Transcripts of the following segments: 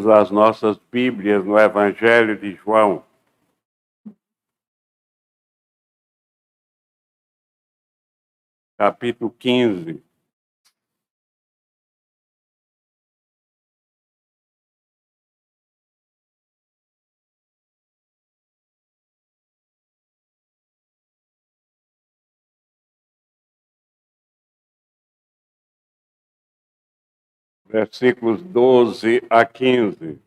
As nossas Bíblias no Evangelho de João. Capítulo 15. Versículos 12 a 15.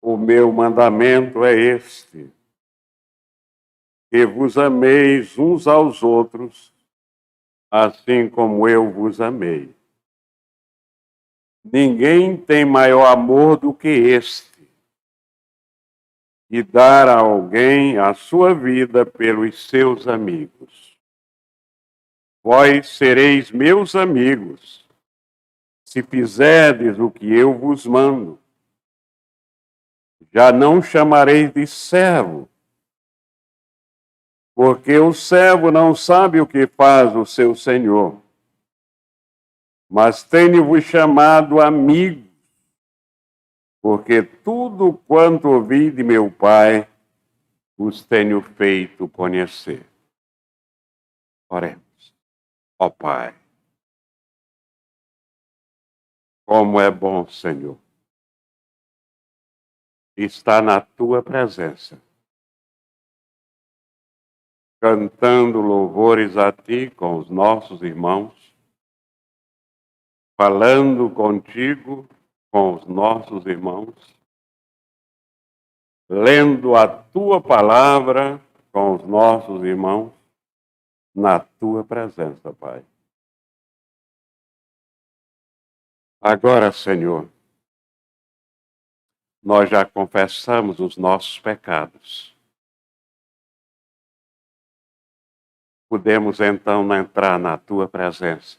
O meu mandamento é este: que vos ameis uns aos outros, assim como eu vos amei. Ninguém tem maior amor do que este, de dar a alguém a sua vida pelos seus amigos. Vós sereis meus amigos, se fizerdes o que eu vos mando. Já não chamareis de servo, porque o servo não sabe o que faz o seu senhor. Mas tenho-vos chamado amigos, porque tudo quanto ouvi de meu Pai, os tenho feito conhecer. Oremos. Ó Pai, como é bom, Senhor, estar na Tua presença, cantando louvores a Ti com os nossos irmãos, falando contigo com os nossos irmãos, lendo a Tua palavra com os nossos irmãos, na Tua presença, Pai. Agora, Senhor, nós já confessamos os nossos pecados. Podemos então entrar na Tua presença,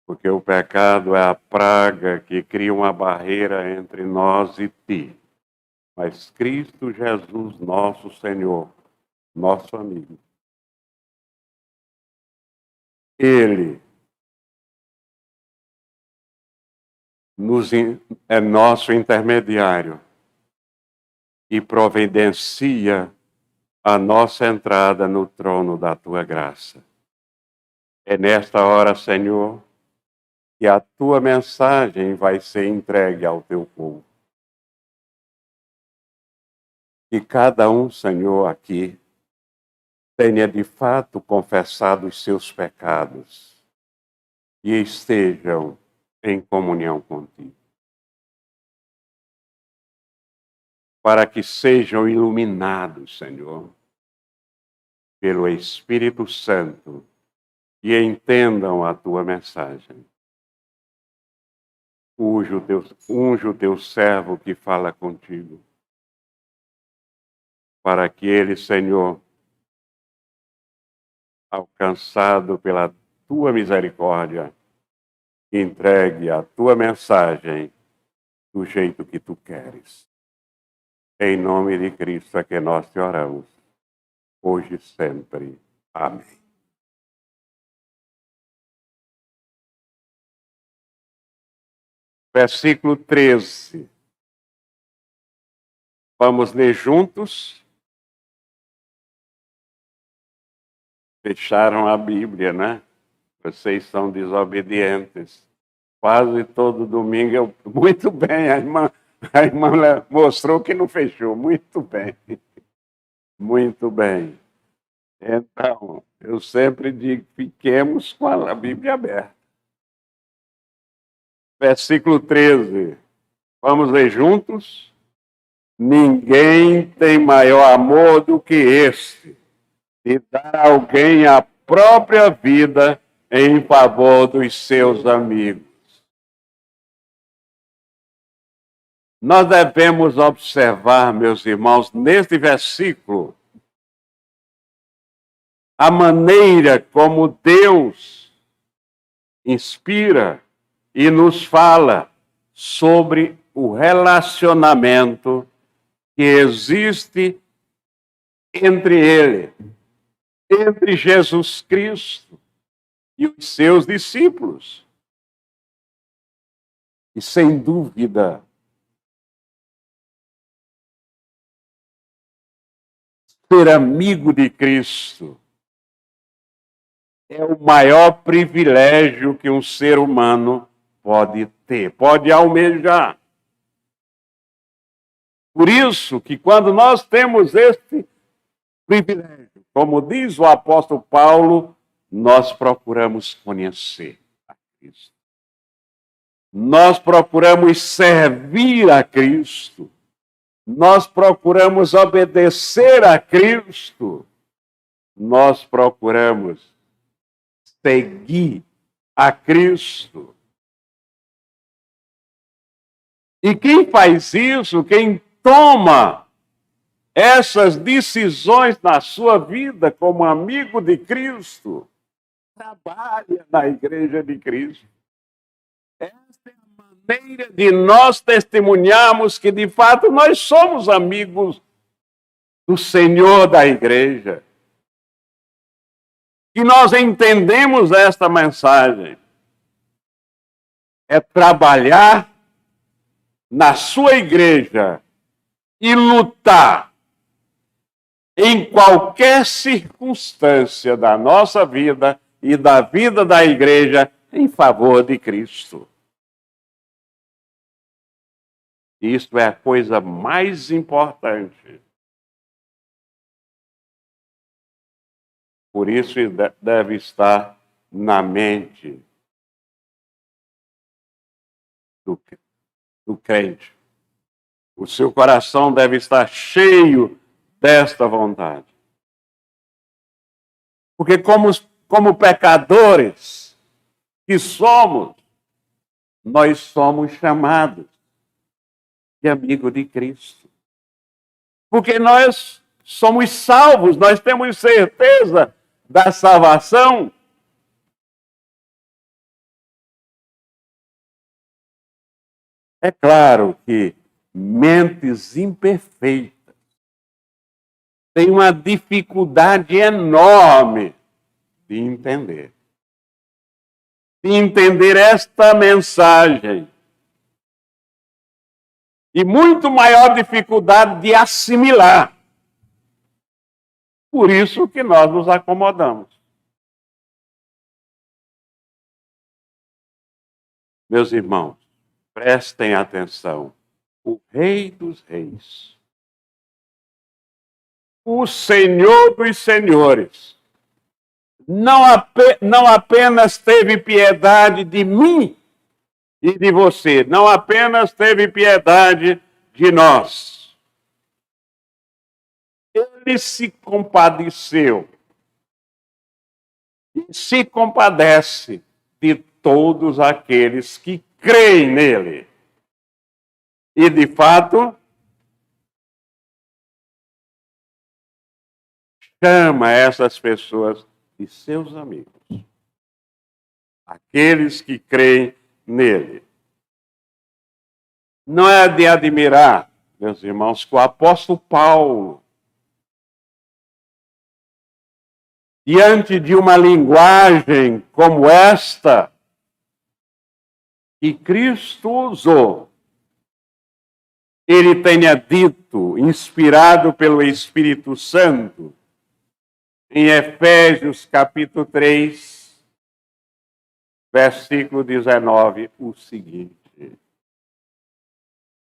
porque o pecado é a praga que cria uma barreira entre nós e Ti. Mas Cristo Jesus, nosso Senhor, nosso amigo, Ele é nosso intermediário e providencia a nossa entrada no trono da Tua graça. É nesta hora, Senhor, que a Tua mensagem vai ser entregue ao Teu povo. Que cada um, Senhor, aqui tenha de fato confessado os seus pecados e estejam em comunhão contigo. Para que sejam iluminados, Senhor, pelo Espírito Santo e entendam a Tua mensagem. Unge o Teu servo que fala contigo, para que ele, Senhor, alcançado pela Tua misericórdia, entregue a Tua mensagem do jeito que Tu queres. Em nome de Cristo é que nós te oramos, hoje e sempre. Amém. Versículo 13. Vamos ler juntos? Fecharam a Bíblia, né? Vocês são desobedientes. Quase todo domingo Muito bem, a irmã mostrou que não fechou. Muito bem. Muito bem. Então, eu sempre digo, fiquemos com a Bíblia aberta. Versículo 13. Vamos ler juntos? Ninguém tem maior amor do que este, de dar a alguém a própria vida em favor dos seus amigos. Nós devemos observar, meus irmãos, neste versículo, a maneira como Deus inspira e nos fala sobre o relacionamento que existe entre ele, entre Jesus Cristo e os seus discípulos. E sem dúvida, ser amigo de Cristo é o maior privilégio que um ser humano pode ter, pode almejar. Por isso que quando nós temos este privilégio, como diz o apóstolo Paulo, nós procuramos conhecer a Cristo. Nós procuramos servir a Cristo. Nós procuramos obedecer a Cristo. Nós procuramos seguir a Cristo. E quem faz isso, quem toma essas decisões na sua vida como amigo de Cristo, trabalha na Igreja de Cristo. Esta é a maneira de nós testemunharmos que, de fato, nós somos amigos do Senhor da Igreja. E nós entendemos esta mensagem. É trabalhar na sua igreja e lutar em qualquer circunstância da nossa vida e da vida da igreja em favor de Cristo. Isso é a coisa mais importante. Por isso deve estar na mente do crente. O seu coração deve estar cheio desta vontade. Porque como pecadores que somos, nós somos chamados de amigo de Cristo. Porque nós somos salvos, nós temos certeza da salvação. É claro que mentes imperfeitas têm uma dificuldade enorme de entender. De entender esta mensagem. E muito maior dificuldade de assimilar. Por isso que nós nos acomodamos. Meus irmãos, prestem atenção. O Rei dos Reis, o Senhor dos Senhores, não apenas teve piedade de mim e de você, não apenas teve piedade de nós. Ele se compadeceu e se compadece de todos aqueles que creem nele. E, de fato, chama essas pessoas de seus amigos. Aqueles que creem nele. Não é de admirar, meus irmãos, que o apóstolo Paulo, diante de uma linguagem como esta, que Cristo usou, ele tenha dito, inspirado pelo Espírito Santo, em Efésios capítulo 3, versículo 19, o seguinte: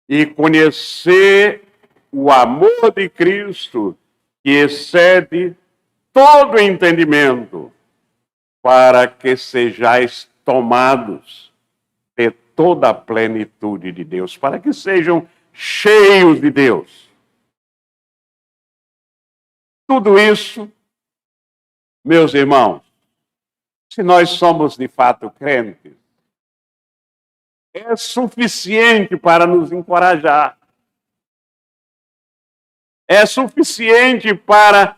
e conhecer o amor de Cristo, que excede todo entendimento, para que sejais tomados de toda a plenitude de Deus, para que sejam cheios de Deus. Tudo isso, meus irmãos, se nós somos de fato crentes, é suficiente para nos encorajar. É suficiente para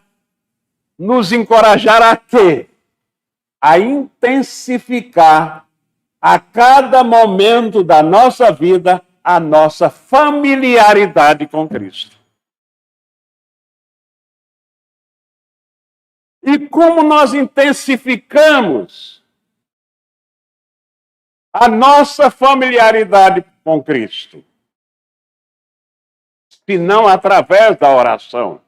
nos encorajar a quê? A intensificar a cada momento da nossa vida a nossa familiaridade com Cristo. E como nós intensificamos a nossa familiaridade com Cristo? Se não através da oração.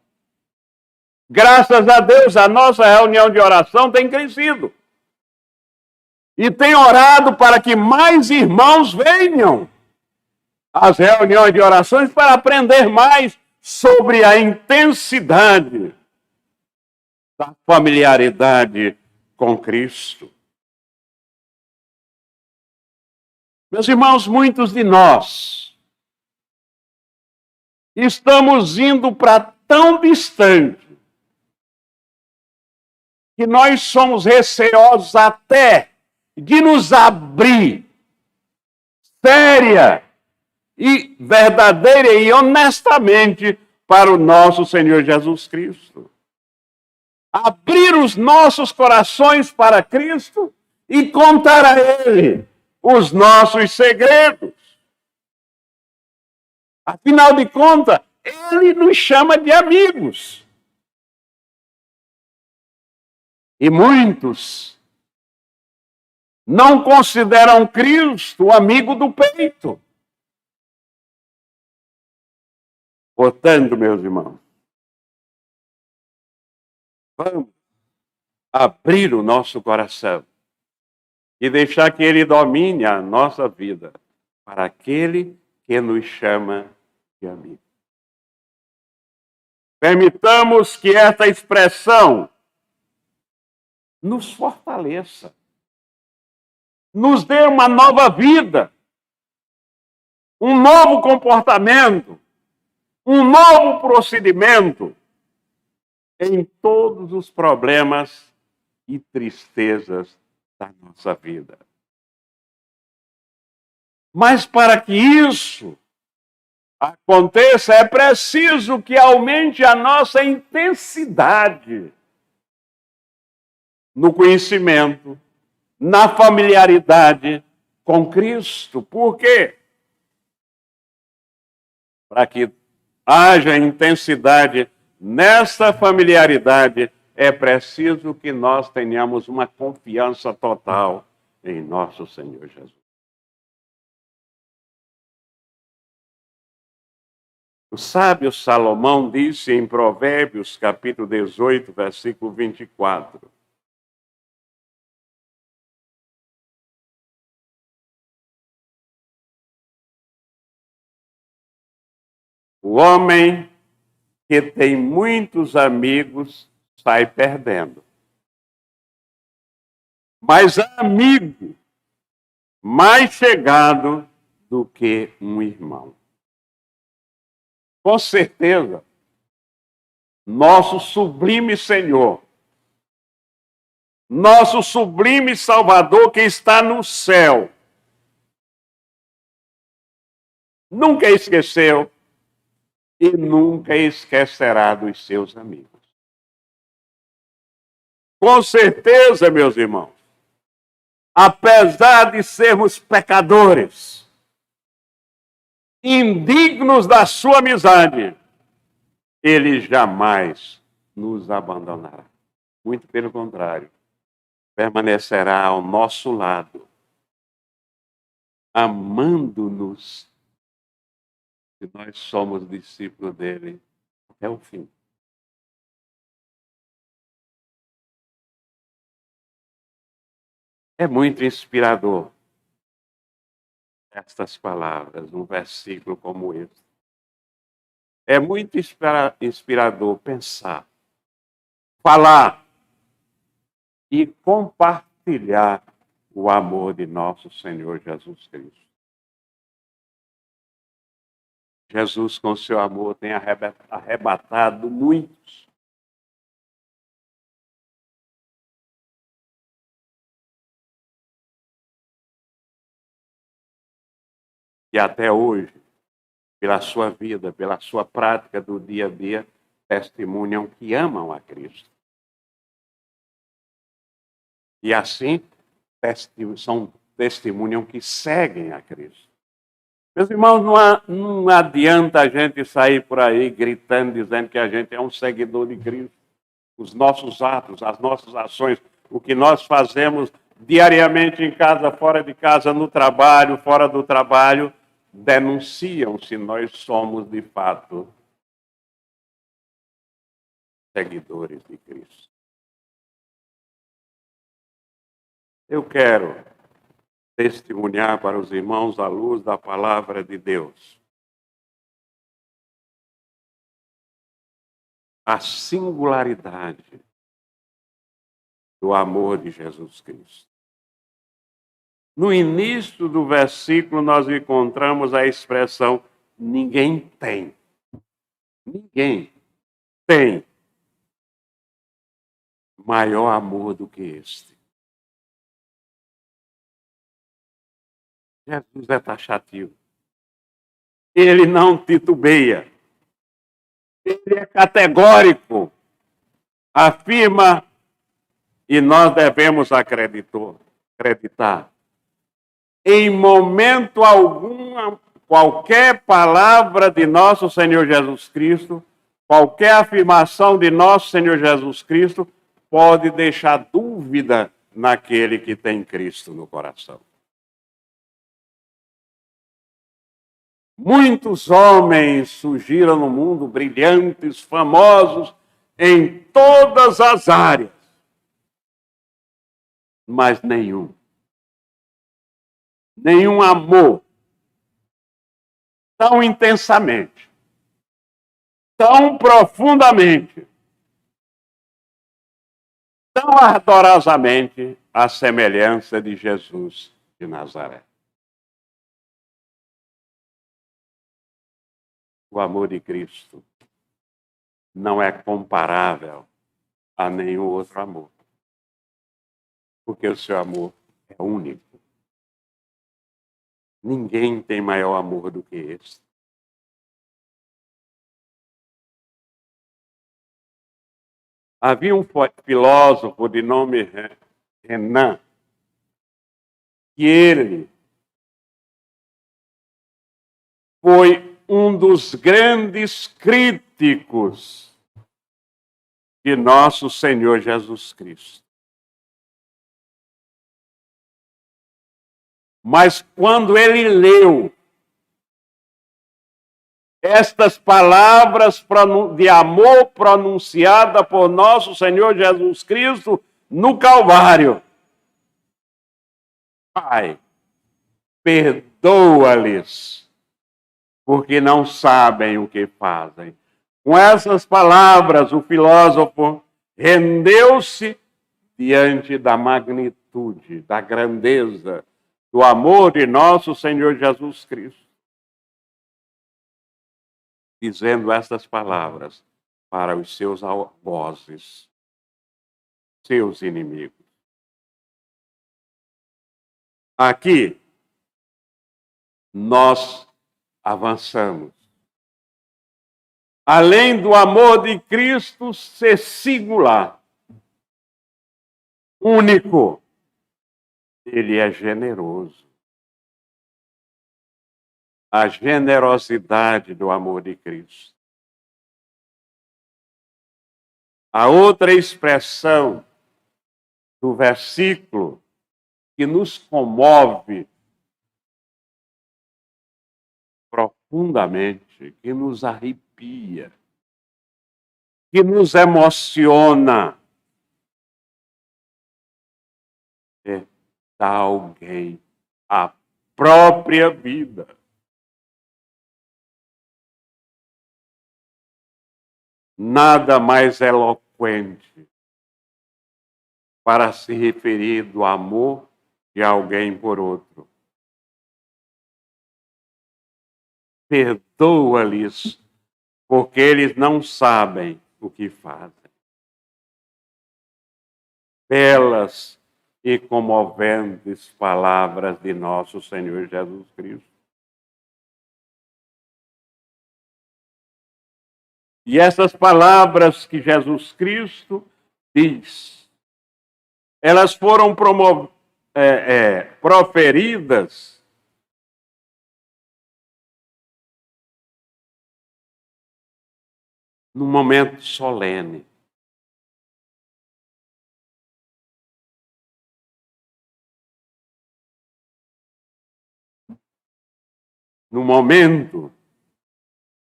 Graças a Deus, a nossa reunião de oração tem crescido. E tem orado para que mais irmãos venham às reuniões de orações para aprender mais sobre a intensidade da familiaridade com Cristo. Meus irmãos, muitos de nós estamos indo para tão distante que nós somos receosos até de nos abrir séria e verdadeira e honestamente para o nosso Senhor Jesus Cristo. Abrir os nossos corações para Cristo e contar a Ele os nossos segredos. Afinal de contas, Ele nos chama de amigos. E muitos não consideram Cristo o amigo do peito. Portanto, meus irmãos, vamos abrir o nosso coração e deixar que Ele domine a nossa vida para aquele que nos chama de amigo. Permitamos que esta expressão nos fortaleça, nos dê uma nova vida, um novo comportamento, um novo procedimento em todos os problemas e tristezas da nossa vida. Mas para que isso aconteça, é preciso que aumente a nossa intensidade no conhecimento, na familiaridade com Cristo. Por quê? Para que haja intensidade nessa familiaridade, é preciso que nós tenhamos uma confiança total em nosso Senhor Jesus. O sábio Salomão disse em Provérbios, capítulo 18, versículo 24. O homem que tem muitos amigos sai perdendo. Mas há amigo mais chegado do que um irmão. Com certeza, nosso sublime Senhor, nosso sublime Salvador que está no céu, nunca esqueceu e nunca esquecerá dos seus amigos. Com certeza, meus irmãos, apesar de sermos pecadores, indignos da sua amizade, Ele jamais nos abandonará. Muito pelo contrário, permanecerá ao nosso lado, amando-nos, se nós somos discípulos dele até o fim. É muito inspirador estas palavras, um versículo como esse. É muito inspirador pensar, falar e compartilhar o amor de nosso Senhor Jesus Cristo. Jesus, com seu amor, tem arrebatado muitos. E até hoje, pela sua vida, pela sua prática do dia a dia, testemunham que amam a Cristo. E assim, testemunham que seguem a Cristo. Meus irmãos, não adianta a gente sair por aí gritando, dizendo que a gente é um seguidor de Cristo. os nossos atos, as nossas ações, o que nós fazemos diariamente em casa, fora de casa, no trabalho, fora do trabalho, denunciam se nós somos de fato seguidores de Cristo. Eu quero testemunhar para os irmãos à luz da palavra de Deus a singularidade do amor de Jesus Cristo. No início do versículo, nós encontramos a expressão: ninguém tem. Ninguém tem maior amor do que este. Jesus é taxativo. Ele não titubeia. Ele é categórico. Afirma, e nós devemos acreditar. Em momento algum, qualquer palavra de nosso Senhor Jesus Cristo, qualquer afirmação de nosso Senhor Jesus Cristo, pode deixar dúvida naquele que tem Cristo no coração. Muitos homens surgiram no mundo, brilhantes, famosos, em todas as áreas, mas nenhum amor tão intensamente, tão profundamente, tão ardorosamente à semelhança de Jesus de Nazaré. O amor de Cristo não é comparável a nenhum outro amor, porque o seu amor é único. Ninguém tem maior amor do que este. Havia um filósofo de nome Renan, que ele foi um dos grandes críticos de nosso Senhor Jesus Cristo. Mas quando ele leu estas palavras de amor pronunciada por nosso Senhor Jesus Cristo no Calvário: Pai, perdoa-lhes, porque não sabem o que fazem. Com essas palavras, o filósofo rendeu-se diante da magnitude, da grandeza, do amor de nosso Senhor Jesus Cristo, dizendo estas palavras para os seus algozes, seus inimigos. Aqui, nós avançamos. Além do amor de Cristo ser singular, único, ele é generoso. A generosidade do amor de Cristo. A outra expressão do versículo que nos comove profundamente, que nos arrepia, que nos emociona, é dar a alguém a própria vida. Nada mais eloquente para se referir do amor de alguém por outro. Perdoa-lhes, porque eles não sabem o que fazem. Belas e comoventes palavras de nosso Senhor Jesus Cristo. E essas palavras que Jesus Cristo diz, elas foram proferidas num momento solene. no momento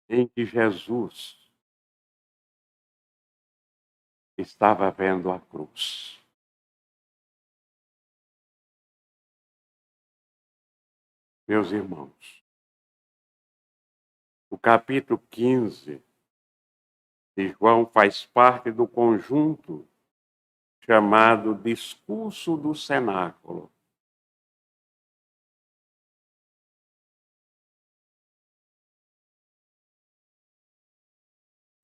em que Jesus estava vendo a cruz. Meus irmãos, o capítulo 15 de João faz parte do conjunto chamado Discurso do Cenáculo.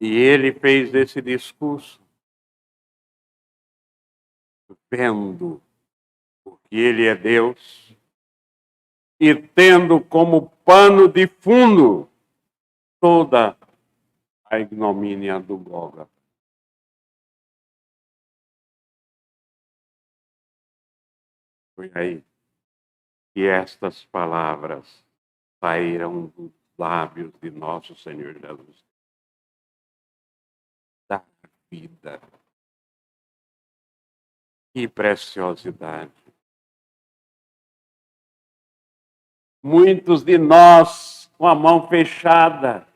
E ele fez esse discurso vendo que ele é Deus e tendo como pano de fundo toda a ignomínia do Gólgota. Foi aí que estas palavras saíram dos lábios de nosso Senhor Jesus. Da vida. Que preciosidade. Muitos de nós com a mão fechada.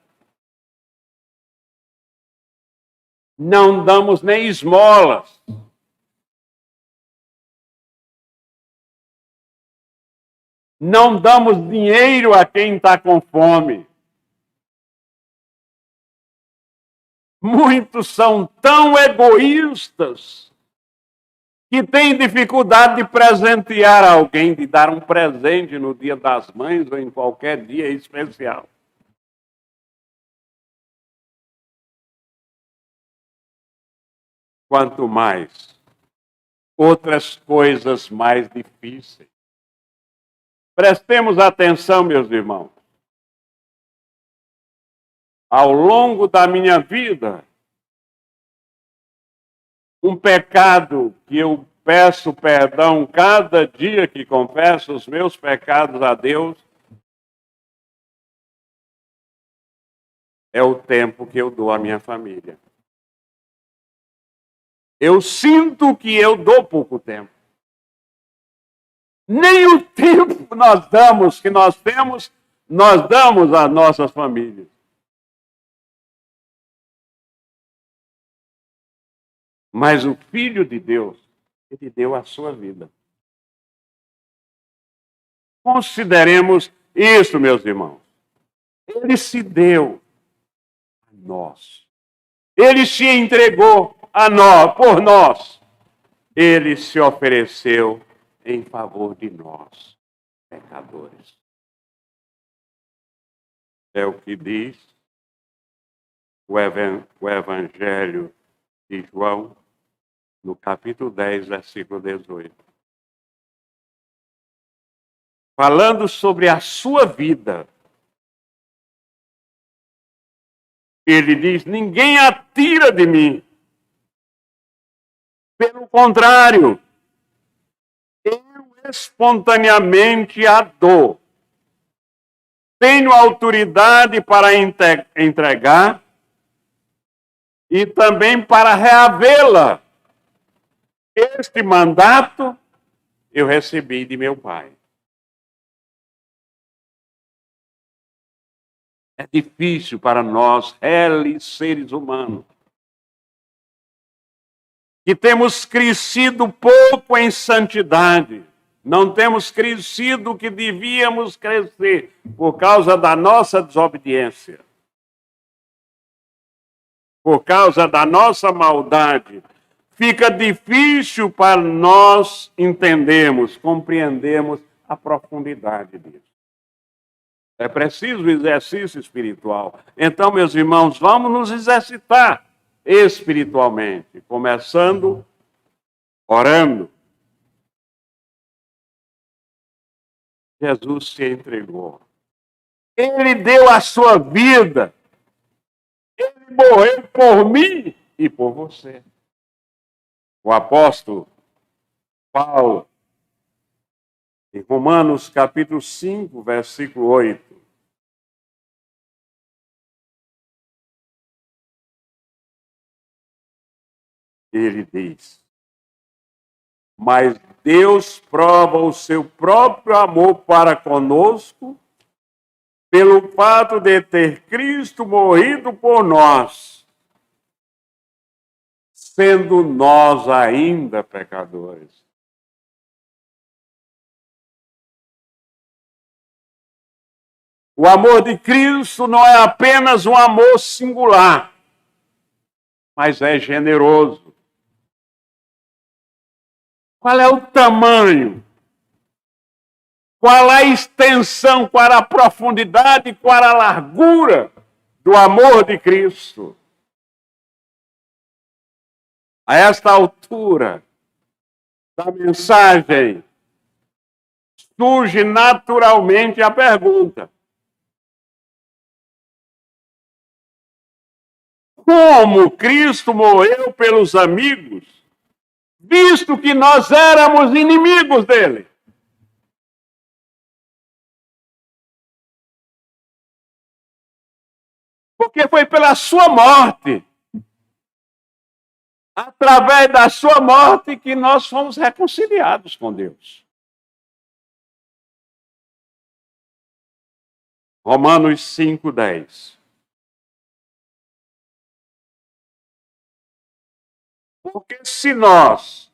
Não damos nem esmolas. Não damos dinheiro a quem está com fome. Muitos são tão egoístas que têm dificuldade de presentear alguém, de dar um presente no Dia das Mães ou em qualquer dia especial. Quanto mais outras coisas mais difíceis. Prestemos atenção, meus irmãos. Ao longo da minha vida, um pecado que eu peço perdão cada dia que confesso os meus pecados a Deus, é o tempo que eu dou à minha família. Eu sinto que eu dou pouco tempo. Nem o tempo nós damos, que nós temos, nós damos às nossas famílias. Mas o Filho de Deus, ele deu a sua vida. Consideremos isso, meus irmãos. Ele se deu a nós. Ele se entregou a nós, por nós. Ele se ofereceu em favor de nós, pecadores. É o que diz o Evangelho de João, no capítulo 10, versículo 18. Falando sobre a sua vida, ele diz: ninguém a tira de mim. Pelo contrário, eu espontaneamente a dou. Tenho autoridade para entregar e também para reavê-la. Este mandato eu recebi de meu Pai. É difícil para nós, seres humanos, que temos crescido pouco em santidade, não temos crescido o que devíamos crescer por causa da nossa desobediência, por causa da nossa maldade. Fica difícil para nós entendermos, compreendermos a profundidade disso. É preciso exercício espiritual. Então, meus irmãos, vamos nos exercitar espiritualmente, começando orando. Jesus se entregou. Ele deu a sua vida. Ele morreu por mim e por você. O apóstolo Paulo, em Romanos capítulo 5, versículo 8, ele diz: mas Deus prova o seu próprio amor para conosco pelo fato de ter Cristo morrido por nós, sendo nós ainda pecadores. O amor de Cristo não é apenas um amor singular, mas é generoso. Qual é o tamanho? Qual a extensão, qual a profundidade, qual a largura do amor de Cristo? A esta altura da mensagem, surge naturalmente a pergunta: como Cristo morreu pelos amigos, visto que nós éramos inimigos dele? Porque foi pela sua morte, através da sua morte, que nós fomos reconciliados com Deus. Romanos 5:10. Porque se nós,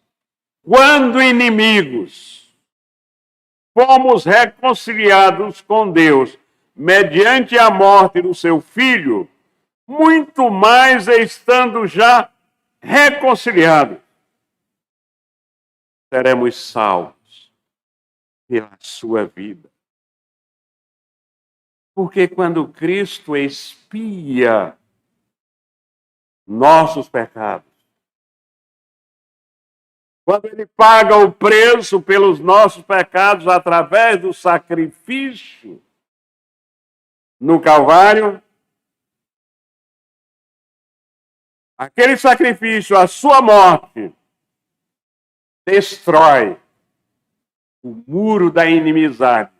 quando inimigos, fomos reconciliados com Deus mediante a morte do seu Filho, muito mais estando já reconciliados, seremos salvos pela sua vida. Porque quando Cristo expia nossos pecados, quando ele paga o preço pelos nossos pecados através do sacrifício no Calvário, aquele sacrifício, a sua morte, destrói o muro da inimizade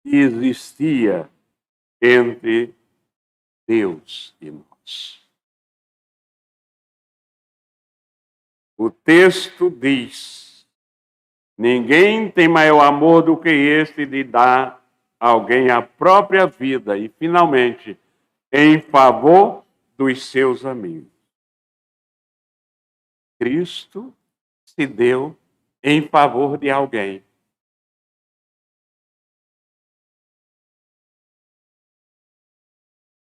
que existia entre Deus e nós. O texto diz: ninguém tem maior amor do que este de dar a alguém a própria vida e, finalmente, em favor dos seus amigos. Cristo se deu em favor de alguém.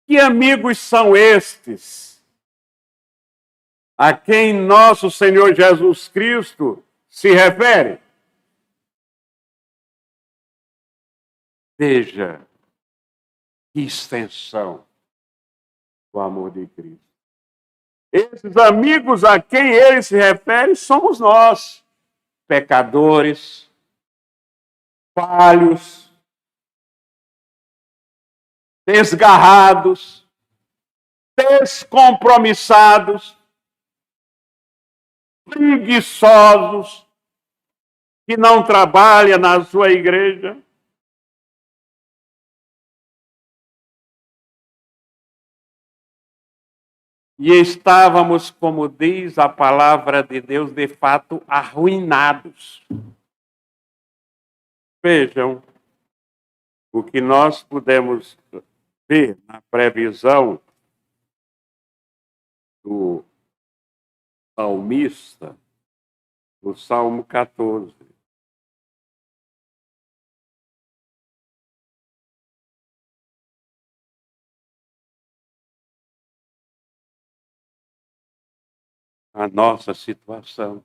Que amigos são estes a quem nosso Senhor Jesus Cristo se refere? Veja que extensão do amor de Cristo. Esses amigos a quem ele se refere somos nós, pecadores, falhos, desgarrados, descompromissados, preguiçosos, que não trabalha na sua igreja. E estávamos, como diz a palavra de Deus, de fato arruinados. Vejam o que nós pudemos ver na previsão do salmista, no Salmo 14. A nossa situação.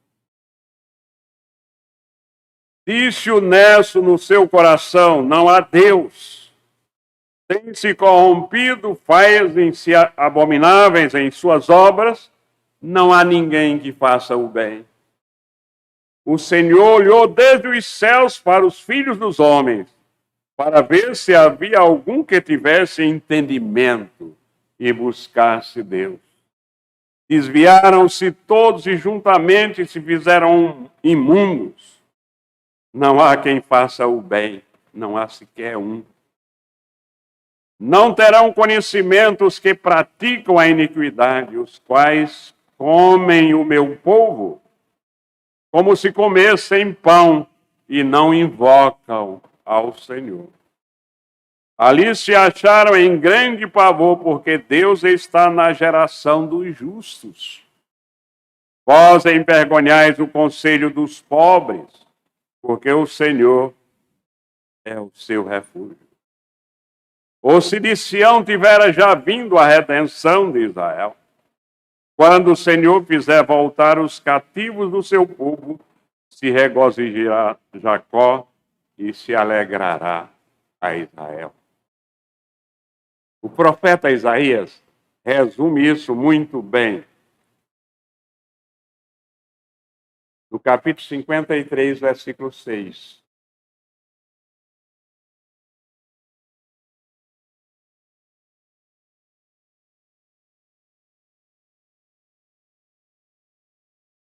Disse o necio no seu coração: não há Deus. Tem se corrompido, fazem-se abomináveis em suas obras, não há ninguém que faça o bem. O Senhor olhou desde os céus para os filhos dos homens, para ver se havia algum que tivesse entendimento e buscasse Deus. Desviaram-se todos e juntamente se fizeram imundos. Não há quem faça o bem, não há sequer um. Não terão conhecimento os que praticam a iniquidade, os quais comem o meu povo, como se comessem pão e não invocam ao Senhor. Ali se acharam em grande pavor, porque Deus está na geração dos justos. Vós envergonhais o conselho dos pobres, porque o Senhor é o seu refúgio. Ou se de Sião tivera já vindo a redenção de Israel, quando o Senhor fizer voltar os cativos do seu povo, se regozijará Jacó e se alegrará a Israel. O profeta Isaías resume isso muito bem. No capítulo 53, versículo 6.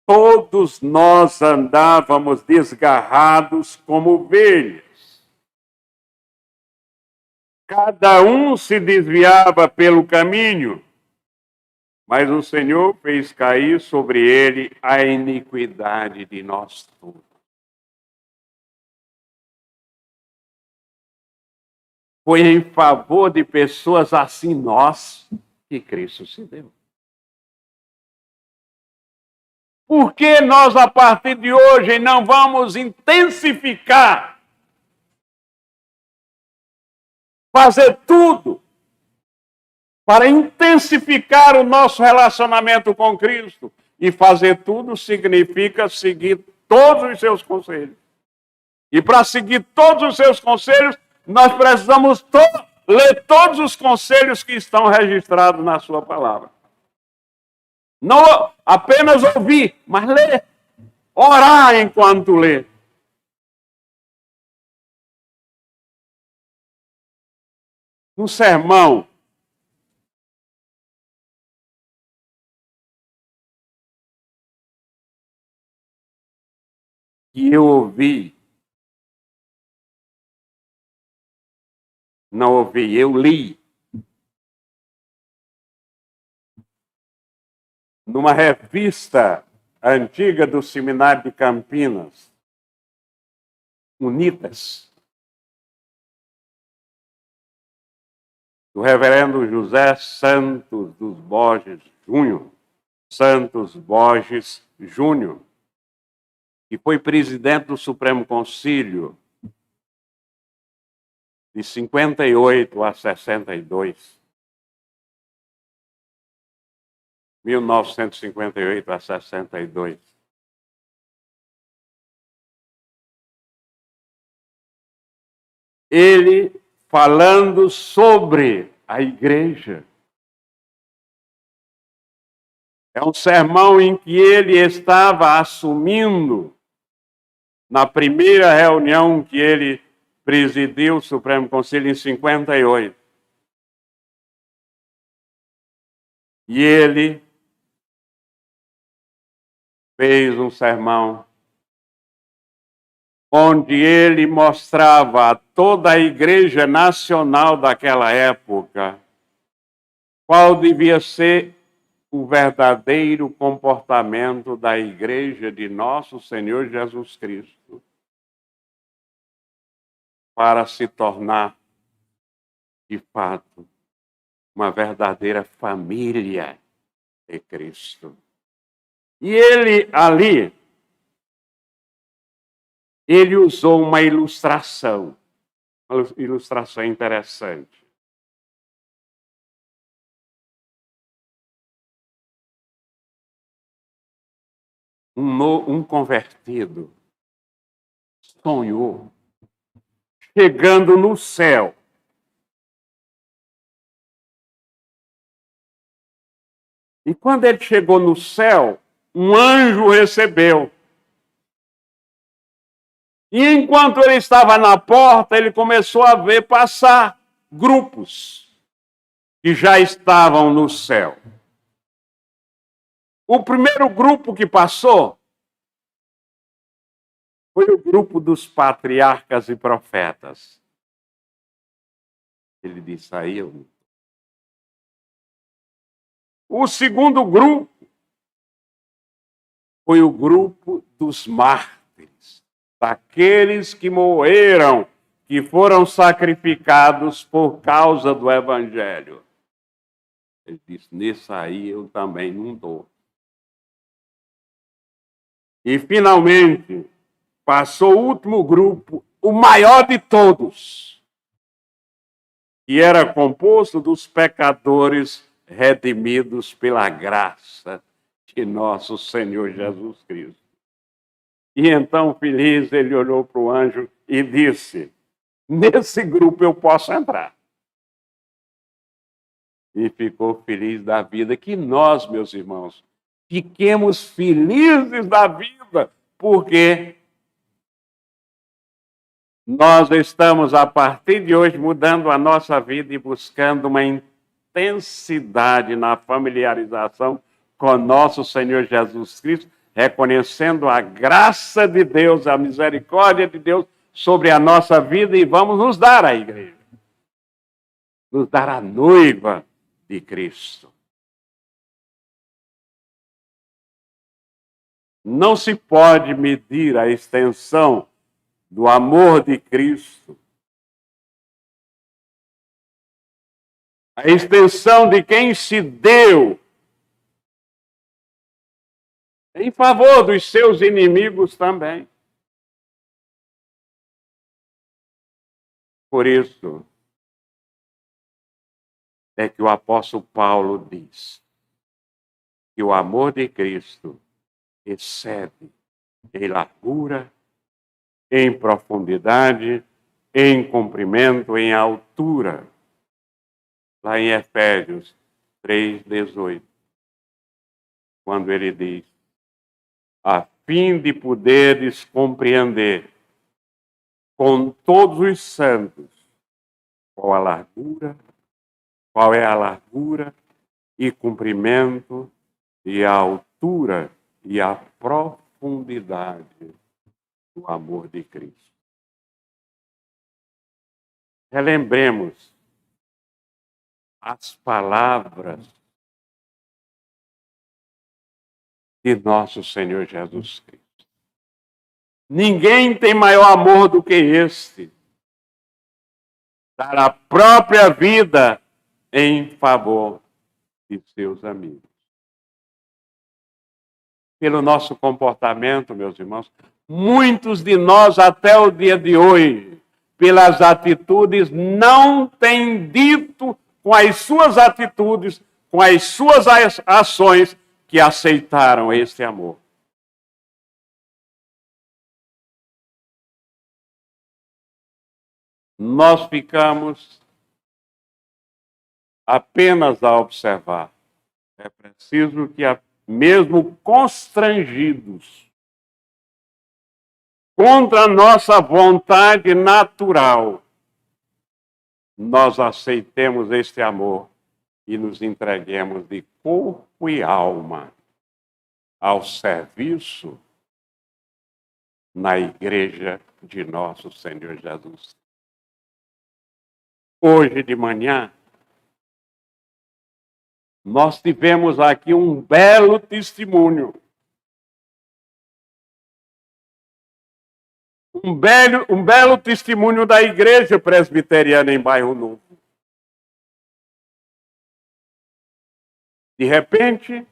Todos nós andávamos desgarrados como ovelhas. Cada um se desviava pelo caminho, mas o Senhor fez cair sobre ele a iniquidade de nós todos. Foi em favor de pessoas assim nós que Cristo se deu. Por que nós, a partir de hoje, não vamos intensificar, fazer tudo para intensificar o nosso relacionamento com Cristo? E fazer tudo significa seguir todos os seus conselhos. E para seguir todos os seus conselhos, nós precisamos ler todos os conselhos que estão registrados na sua palavra. Não apenas ouvir, mas ler. Orar enquanto lê. No sermão, que eu ouvi, não ouvi, eu li, numa revista antiga do Seminário de Campinas, Unitas, do reverendo José Santos dos Borges Júnior, que foi presidente do Supremo Concílio de 58 a 62. 1958 a 62. Ele falando sobre a igreja. É um sermão em que ele estava assumindo, na primeira reunião que ele presidiu o Supremo Conselho em 58. E ele fez um sermão onde ele mostrava a toda a igreja nacional daquela época qual devia ser o verdadeiro comportamento da igreja de nosso Senhor Jesus Cristo para se tornar, de fato, uma verdadeira família de Cristo. E ele ali, ele usou uma ilustração interessante. Um convertido sonhou chegando no céu. E quando ele chegou no céu, um anjo recebeu. E enquanto ele estava na porta, ele começou a ver passar grupos que já estavam no céu. O primeiro grupo que passou foi o grupo dos patriarcas e profetas. Ele disse, aí eu... O segundo grupo foi o grupo dos mártires, daqueles que morreram que foram sacrificados por causa do Evangelho. Ele disse, nisso aí eu também não estou. E, finalmente, passou o último grupo, o maior de todos, que era composto dos pecadores redimidos pela graça de nosso Senhor Jesus Cristo. E então, feliz, ele olhou para o anjo e disse, nesse grupo eu posso entrar. E ficou feliz da vida. Que nós, meus irmãos, fiquemos felizes da vida, porque nós estamos, a partir de hoje, mudando a nossa vida e buscando uma intensidade na familiarização com nosso Senhor Jesus Cristo, reconhecendo a graça de Deus, a misericórdia de Deus sobre a nossa vida, e vamos nos dar a igreja, nos dar a noiva de Cristo. Não se pode medir a extensão do amor de Cristo, a extensão de quem se deu em favor dos seus inimigos também. Por isso é que o apóstolo Paulo diz que o amor de Cristo excede em largura, em profundidade, em comprimento, em altura. Lá em Efésios 3:18, quando ele diz, a fim de poderes compreender com todos os santos qual é a largura e comprimento e a altura e a profundidade do amor de Cristo. Relembremos as palavras de nosso Senhor Jesus Cristo. Ninguém tem maior amor do que este, dar a própria vida em favor de seus amigos. Pelo nosso comportamento, meus irmãos, muitos de nós, até o dia de hoje, pelas atitudes, não têm dito com as suas atitudes, com as suas ações, que aceitaram este amor. Nós ficamos apenas a observar. É preciso que, mesmo constrangidos, contra a nossa vontade natural, nós aceitemos este amor e nos entreguemos de corpo e alma ao serviço na igreja de nosso Senhor Jesus. Hoje de manhã, nós tivemos aqui um belo testemunho. Um belo testemunho da Igreja Presbiteriana em Bairro Novo. De repente,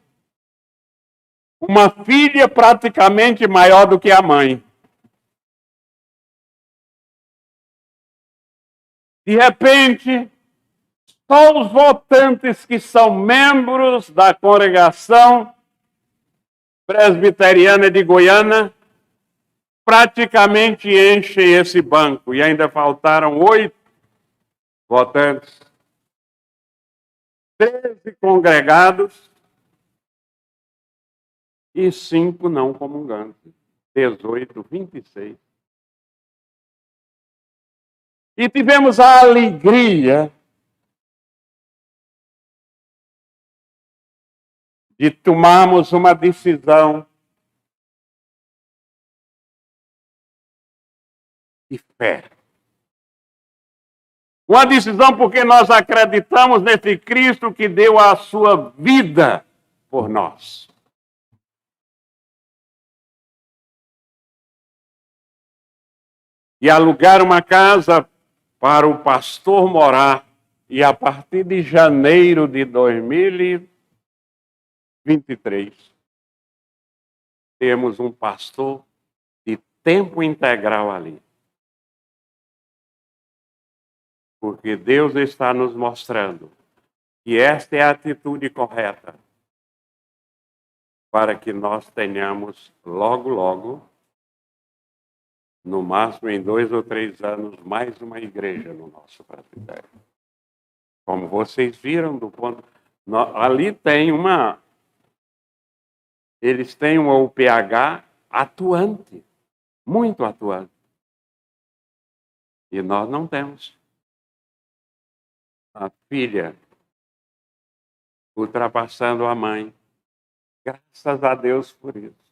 uma filha praticamente maior do que a mãe. De repente, só os votantes que são membros da congregação presbiteriana de Goiânia praticamente enchem esse banco. E ainda faltaram 8 votantes, 13 congregados e 5 não comungantes. 18, 26. E tivemos a alegria de tomarmos uma decisão de fé. Uma decisão porque nós acreditamos nesse Cristo que deu a sua vida por nós. e alugar uma casa para o pastor morar. E a partir de janeiro de 2023, temos um pastor de tempo integral ali. Porque Deus está nos mostrando que esta é a atitude correta para que nós tenhamos logo, logo, no máximo em 2 ou 3 anos, mais uma igreja no nosso presbitério. Como vocês viram, ali tem eles têm uma UPH atuante, muito atuante. E nós não temos. A filha ultrapassando a mãe. Graças a Deus por isso.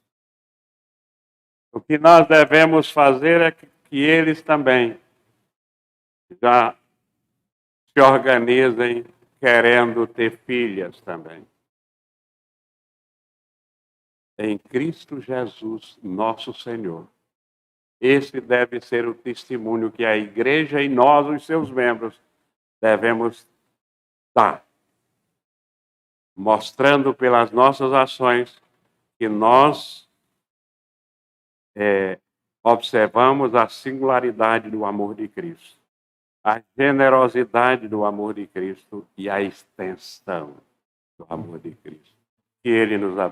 O que nós devemos fazer é que eles também já se organizem querendo ter filhas também. Em Cristo Jesus, nosso Senhor. Esse deve ser o testemunho que a igreja e nós, os seus membros, devemos dar. Mostrando pelas nossas ações que nós observamos a singularidade do amor de Cristo, a generosidade do amor de Cristo e a extensão do amor de Cristo. Que Ele nos abençoe.